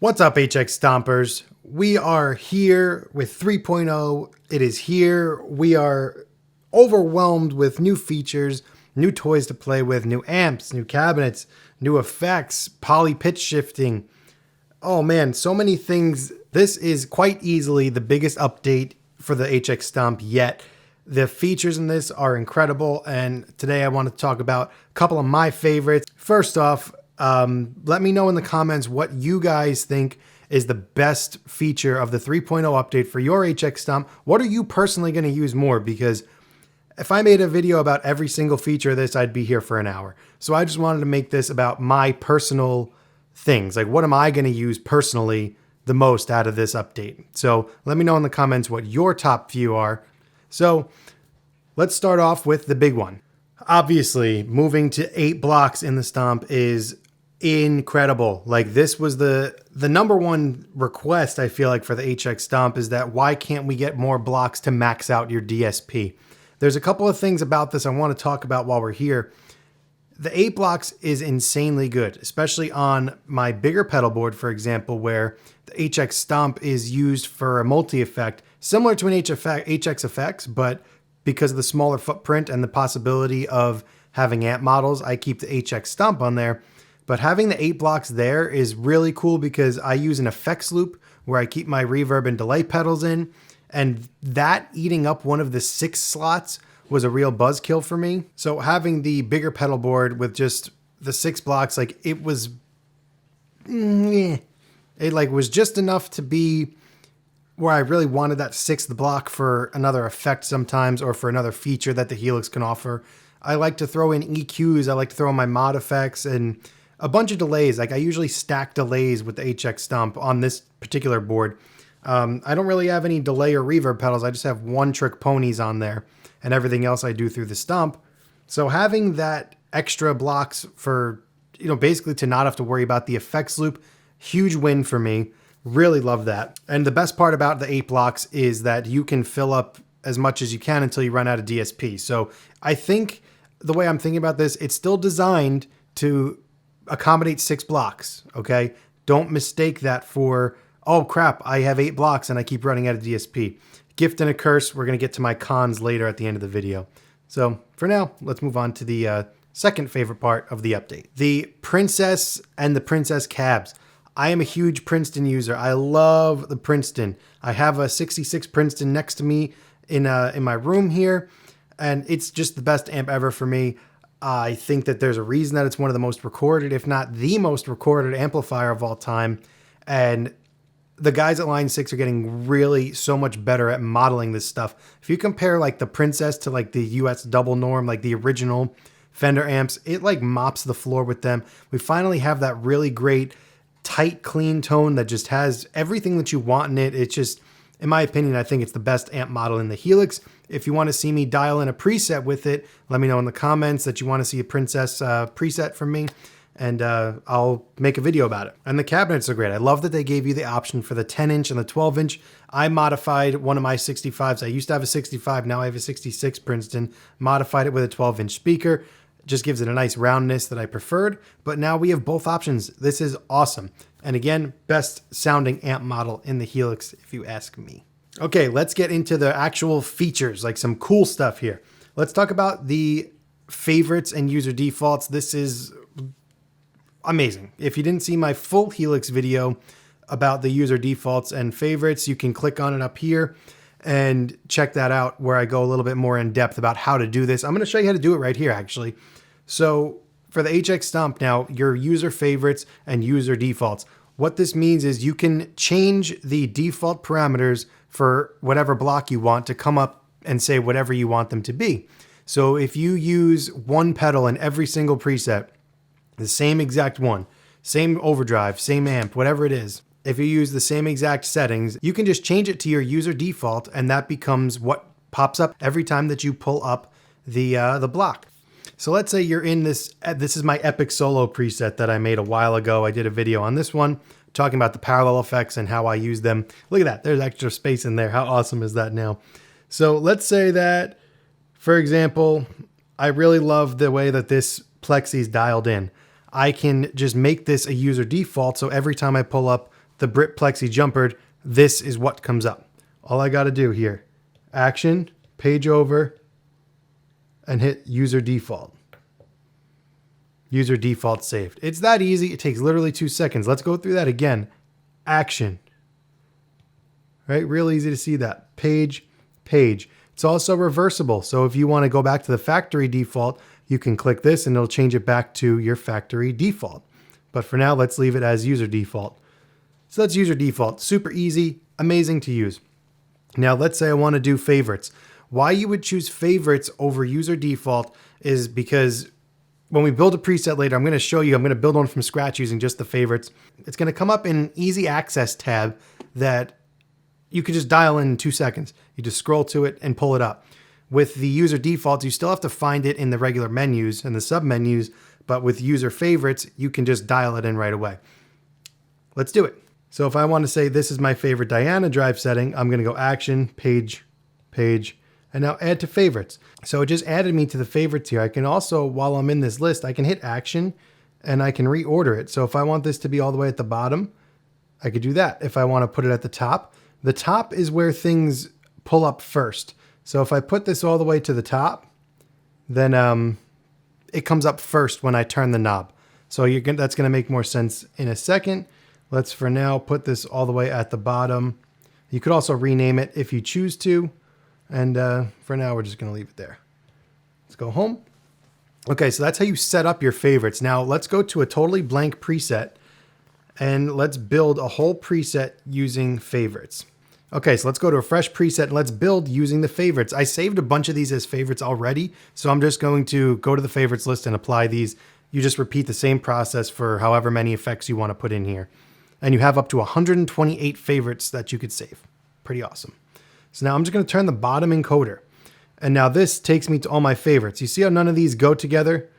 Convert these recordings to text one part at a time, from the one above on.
What's up, HX Stompers? We are here with 3.0. It is here. We are overwhelmed with new features, new toys to play with, new amps, new cabinets, new effects, poly pitch shifting. Oh man, so many things. This is quite easily the biggest update for the HX Stomp yet. The features in this are incredible, and today I want to talk about a couple of my favorites. First off, let me know in the comments what you guys think is the best feature of the 3.0 update for your HX Stomp. What are you personally going to use more? Because if I made a video about every single feature of this, I'd be here for an hour. So I just wanted to make this about my personal things. Like, what am I going to use personally the most out of this update? So let me know in the comments what your top few are. So let's start off with the big one. Obviously, moving to 8 blocks in the Stomp is incredible. Like, this was the number one request, I feel like, for the HX Stomp, is that why can't we get more blocks to max out your DSP? There's a couple of things about this I want to talk about while we're here. The 8 blocks is insanely good, especially on my bigger pedal board, for example, where the HX Stomp is used for a multi-effect, similar to an HX Effects, but because of the smaller footprint and the possibility of having amp models, I keep the HX Stomp on there. But having the 8 blocks there is really cool because I use an effects loop where I keep my reverb and delay pedals in, and that eating up one of the 6 slots was a real buzzkill for me. So having the bigger pedal board with just the 6 blocks, like, it was, it like was just enough to be where I really wanted that 6th block for another effect sometimes, or for another feature that the Helix can offer. I like to throw in EQs. I like to throw in my mod effects and a bunch of delays. Like, I usually stack delays with the HX Stomp on this particular board. I don't really have any delay or reverb pedals. I just have one trick ponies on there, and everything else I do through the Stomp. So having that extra blocks for, basically to not have to worry about the effects loop, huge win for me. Really love that. And the best part about the 8 blocks is that you can fill up as much as you can until you run out of DSP. So I think the way I'm thinking about this, it's still designed to accommodate 6 blocks, okay? Don't mistake that for, oh crap, I have 8 blocks and I keep running out of DSP. Gift and a curse. We're going to get to my cons later at the end of the video. So for now, let's move on to the second favorite part of the update. The Princess and the Princess cabs. I am a huge Princeton user. I love the Princeton. I have a 66 Princeton next to me in my room here, and it's just the best amp ever for me. I think that there's a reason that it's one of the most recorded, if not the most recorded amplifier of all time. And the guys at Line 6 are getting really so much better at modeling this stuff. If you compare like the Princess to like the US double norm, like the original Fender amps, it like mops the floor with them. We finally have that really great, tight, clean tone that just has everything that you want in it. It's just, in my opinion, I think it's the best amp model in the Helix. If you want to see me dial in a preset with it, let me know in the comments that you want to see a Princess preset from me, and I'll make a video about it. And the cabinets are great. I love that they gave you the option for the 10-inch and the 12-inch. I modified one of my 65s. I used to have a 65, now I have a 66 Princeton. Modified it with a 12-inch speaker. Just gives it a nice roundness that I preferred, but now we have both options. This is awesome. And again, best sounding amp model in the Helix, if you ask me. Okay, let's get into the actual features, like some cool stuff here. Let's talk about the favorites and user defaults. This is amazing. If you didn't see my full Helix video about the user defaults and favorites, you can click on it up here and check that out, where I go a little bit more in depth about how to do this. I'm going to show you how to do it right here, actually. So for the HX Stomp now, your user favorites and user defaults. What this means is you can change the default parameters for whatever block you want to come up and say whatever you want them to be. So if you use one pedal in every single preset, the same exact one, same overdrive, same amp, whatever it is, if you use the same exact settings, you can just change it to your user default, and that becomes what pops up every time that you pull up the block. So let's say you're in this is my Epic Solo preset that I made a while ago. I did a video on this one talking about the parallel effects and how I use them. Look at that, there's extra space in there. How awesome is that now? So let's say that, for example, I really love the way that this Plexi's dialed in. I can just make this a user default, so every time I pull up the Brit Plexi jumpered, this is what comes up. All I got to do here, action, page over, and hit user default. User default saved. It's that easy. It takes literally 2 seconds. Let's go through that again. Action. Right? Real easy to see that. Page, page. It's also reversible. So if you want to go back to the factory default, you can click this and it'll change it back to your factory default. But for now, let's leave it as user default. So that's user default. Super easy, amazing to use. Now let's say I want to do favorites. Why you would choose favorites over user default is because when we build a preset later, I'm going to show you, I'm going to build one from scratch using just the favorites. It's going to come up in an easy access tab that you can just dial in 2 seconds. You just scroll to it and pull it up. With the user defaults, you still have to find it in the regular menus and the sub menus, but with user favorites, you can just dial it in right away. Let's do it. So if I want to say this is my favorite Diana drive setting, I'm going to go action, page, page, and now add to favorites. So it just added me to the favorites here. I can also, while I'm in this list, I can hit action and I can reorder it. So if I want this to be all the way at the bottom, I could do that. If I want to put it at the top is where things pull up first. So if I put this all the way to the top, then it comes up first when I turn the knob. So that's going to make more sense in a second. Let's for now put this all the way at the bottom. You could also rename it if you choose to. And for now, we're just going to leave it there. Let's go home. Okay, so that's how you set up your favorites. Now let's go to a totally blank preset and let's build a whole preset using favorites. Okay, so let's go to a fresh preset and let's build using the favorites. I saved a bunch of these as favorites already, so I'm just going to go to the favorites list and apply these. You just repeat the same process for however many effects you want to put in here. And you have up to 128 favorites that you could save. Pretty awesome. So now I'm just going to turn the bottom encoder. And now this takes me to all my favorites. You see how none of these go together?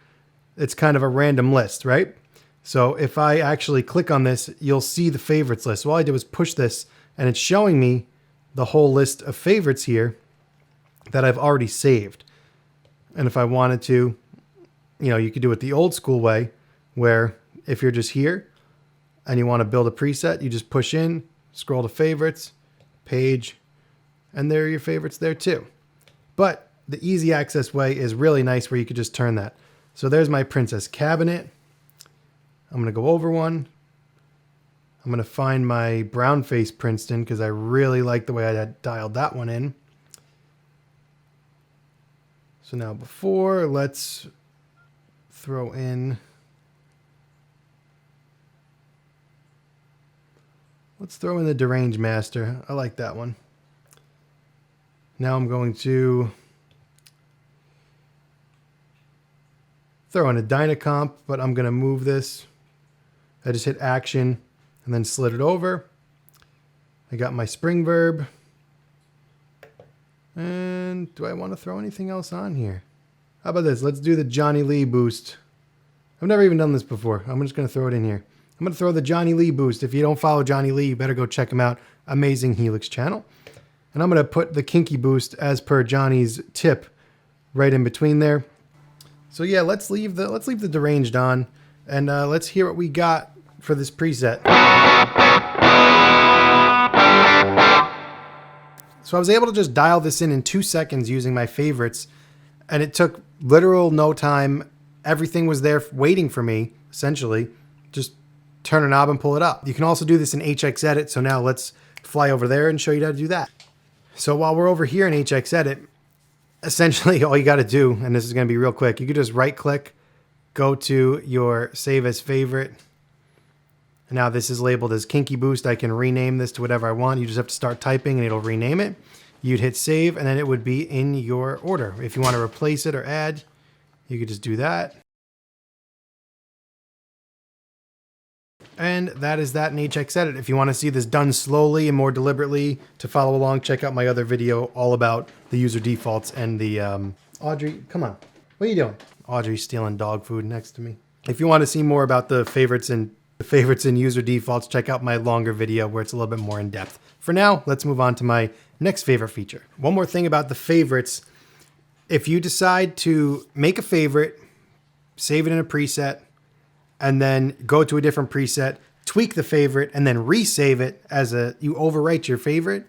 It's kind of a random list, right? So if I actually click on this, you'll see the favorites list. So all I did was push this and it's showing me the whole list of favorites here that I've already saved. And if I wanted to, you could do it the old school way where if you're just here and you want to build a preset, you just push in, scroll to favorites, page, and there are your favorites there too. But the easy access way is really nice where you could just turn that. So there's my Princess cabinet. I'm going to go over one. I'm going to find my brown face Princeton because I really like the way I had dialed that one in. So now let's throw in, the Deranged Master. I like that one. Now I'm going to throw in a Dynacomp, but I'm going to move this. I just hit action and then slid it over. I got my Spring Verb. And do I want to throw anything else on here? How about this? Let's do the Jonny Lee boost. I've never even done this before. I'm just going to throw it in here. I'm going to throw the Jonny Lee boost. If you don't follow Jonny Lee, you better go check him out. Amazing Helix channel. And I'm going to put the Kinky boost as per Johnny's tip right in between there. So yeah, let's leave the deranged on and let's hear what we got for this preset. So I was able to just dial this in 2 seconds using my favorites, and it took literal no time. Everything was there waiting for me, essentially. Just turn a knob and pull it up. You can also do this in HX Edit, so now let's fly over there and show you how to do that. So while we're over here in HX Edit, essentially all you got to do, and this is going to be real quick, you could just right click, go to your save as favorite. And now this is labeled as Kinky Boost. I can rename this to whatever I want. You just have to start typing and it'll rename it. You'd hit save and then it would be in your order. If you want to replace it or add, you could just do that. And that is that in HX Edit. If you want to see this done slowly and more deliberately to follow along, check out my other video all about the user defaults and the... Audrey, come on. What are you doing? Audrey's stealing dog food next to me. If you want to see more about the favorites and user defaults, check out my longer video where it's a little bit more in depth. For now, let's move on to my next favorite feature. One more thing about the favorites. If you decide to make a favorite, save it in a preset, and then go to a different preset, tweak the favorite and then resave it as you overwrite your favorite,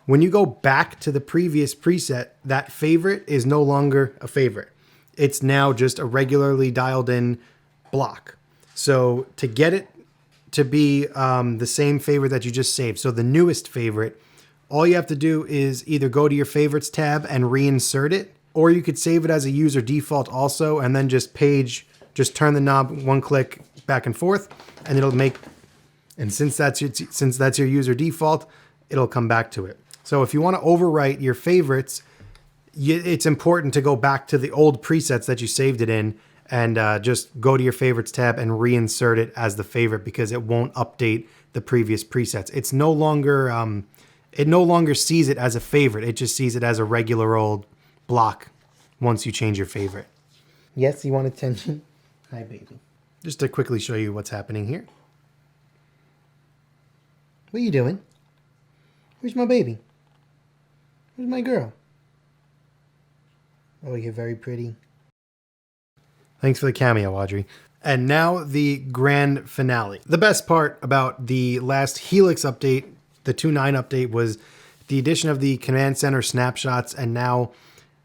when you go back to the previous preset, that favorite is no longer a favorite. It's now just a regularly dialed in block. So to get it to be the same favorite that you just saved, so the newest favorite, all you have to do is either go to your favorites tab and reinsert it, or you could save it as a user default also, and then just turn the knob one click back and forth, and it'll make, and since that's your user default, it'll come back to it. So if you want to overwrite your favorites, it's important to go back to the old presets that you saved it in and just go to your favorites tab and reinsert it as the favorite, because it won't update the previous presets. It's no longer, it no longer sees it as a favorite. It just sees it as a regular old block once you change your favorite. Yes, you want attention? Hi, baby. Just to quickly show you what's happening here. What are you doing? Where's my baby? Where's my girl? Oh, you're very pretty. Thanks for the cameo, Audrey. And now the grand finale. The best part about the last Helix update, the 2.9 update, was the addition of the Command Center snapshots, and now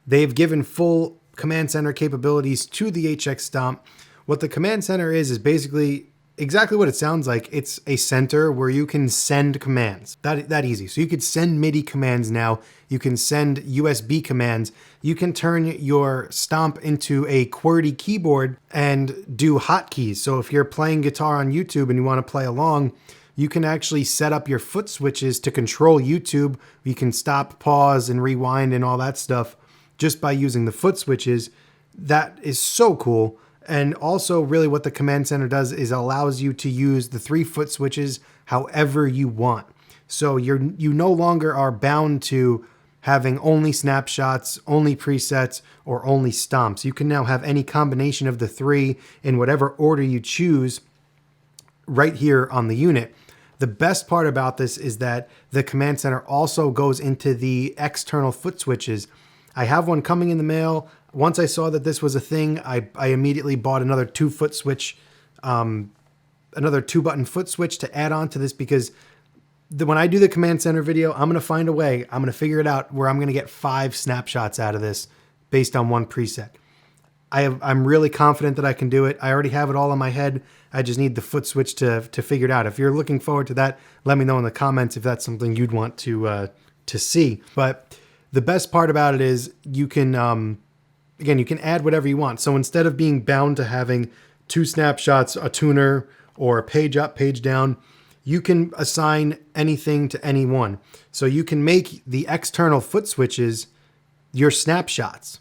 they've given full Command Center capabilities to the HX Stomp. What the Command Center is basically exactly what it sounds like. It's a center where you can send commands. That easy. So you could send MIDI commands now. You can send USB commands. You can turn your Stomp into a QWERTY keyboard and do hotkeys. So if you're playing guitar on YouTube and you want to play along, you can actually set up your foot switches to control YouTube. You can stop, pause, and rewind and all that stuff just by using the foot switches. That is so cool. And also really what the Command Center does is allows you to use the 3 foot switches however you want. So you no longer are bound to having only snapshots, only presets, or only stomps. You can now have any combination of the 3 in whatever order you choose right here on the unit. The best part about this is that the Command Center also goes into the external foot switches. I have one coming in the mail. Once I saw that this was a thing, I immediately bought another 2-foot switch, another 2-button foot switch to add on to this, because when I do the Command Center video, I'm going to find a way. I'm going to figure it out where I'm going to get 5 snapshots out of this based on one preset. I'm really confident that I can do it. I already have it all in my head. I just need the foot switch to figure it out. If you're looking forward to that, let me know in the comments if that's something you'd want to see. But the best part about it is you can, again, you can add whatever you want. So instead of being bound to having 2 snapshots, a tuner, or a page up, page down, you can assign anything to any one. So you can make the external foot switches your snapshots.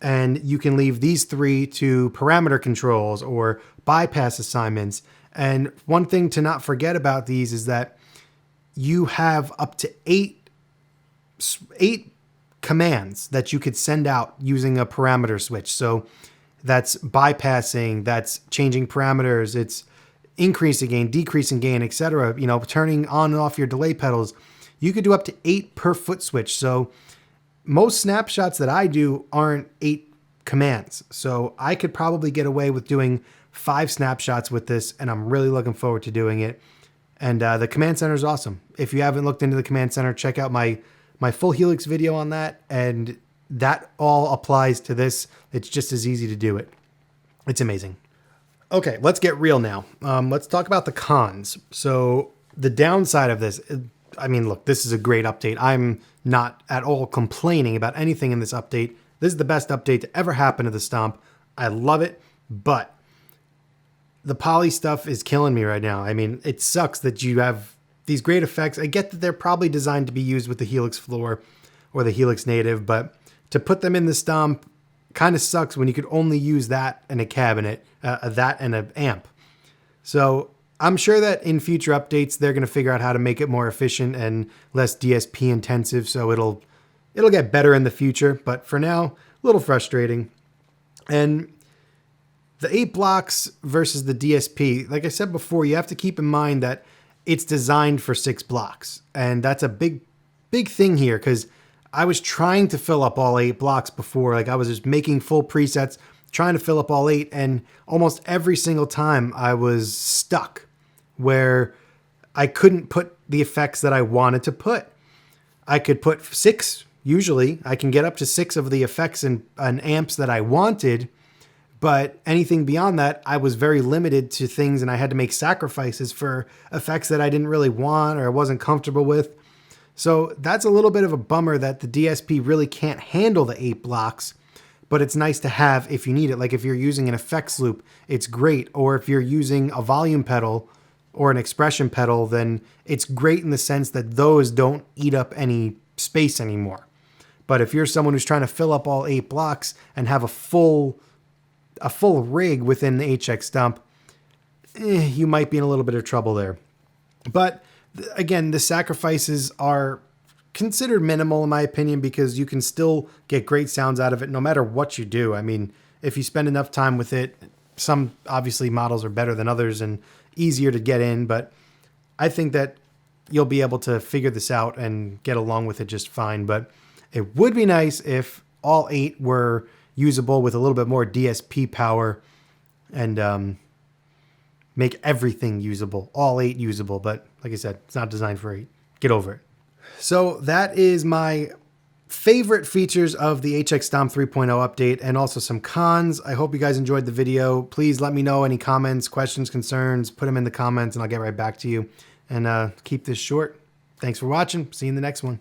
And you can leave these 3 to parameter controls or bypass assignments. And one thing to not forget about these is that you have up to 8 commands that you could send out using a parameter switch. So that's bypassing, that's changing parameters, it's increasing gain, decreasing gain, etc. You know, turning on and off your delay pedals. You could do up to 8 per foot switch. So most snapshots that I do aren't 8 commands. So I could probably get away with doing 5 snapshots with this, and I'm really looking forward to doing it. And the Command Center is awesome. If you haven't looked into the Command Center, check out my full Helix video on that, and that all applies to this. It's just as easy to do it. It's amazing. Okay, let's get real now. Let's talk about the cons. So the downside of this, I mean, look, this is a great update. I'm not at all complaining about anything in this update. This is the best update to ever happen to the Stomp. I love it, but the poly stuff is killing me right now. I mean, it sucks that you have these great effects. I get that they're probably designed to be used with the Helix floor or the Helix native, but to put them in the Stomp kind of sucks when you could only use that and a cabinet, that and an amp. So I'm sure that in future updates, they're going to figure out how to make it more efficient and less DSP intensive. So it'll get better in the future. But for now, a little frustrating. And the 8 blocks versus the DSP, like I said before, you have to keep in mind that it's designed for 6 blocks. And that's a big thing here, because I was trying to fill up all 8 blocks before. Like I was just making full presets, trying to fill up all 8. And almost every single time I was stuck. where I couldn't put the effects that I wanted to put. I could put 6, usually. I can get up to 6 of the effects and amps that I wanted, but anything beyond that, I was very limited to things, and I had to make sacrifices for effects that I didn't really want or I wasn't comfortable with. So that's a little bit of a bummer that the DSP really can't handle the 8 blocks, but it's nice to have if you need it. Like if you're using an effects loop, it's great. Or if you're using a volume pedal or an expression pedal, then it's great in the sense that those don't eat up any space anymore. But if you're someone who's trying to fill up all 8 blocks and have a full rig within the HX Stomp, you might be in a little bit of trouble there. But again, the sacrifices are considered minimal in my opinion, because you can still get great sounds out of it no matter what you do. I mean, if you spend enough time with it, some obviously models are better than others and easier to get in, but I think that you'll be able to figure this out and get along with it just fine. But it would be nice if all 8 were usable with a little bit more DSP power and make everything usable, all 8 usable. But like I said, it's not designed for 8. Get over it. So that is my favorite features of the HX Stomp 3.0 update, and also some cons. I hope you guys enjoyed the video. Please let me know any comments, questions, concerns. Put them in the comments and I'll get right back to you. And keep this short. Thanks for watching. See you in the next one.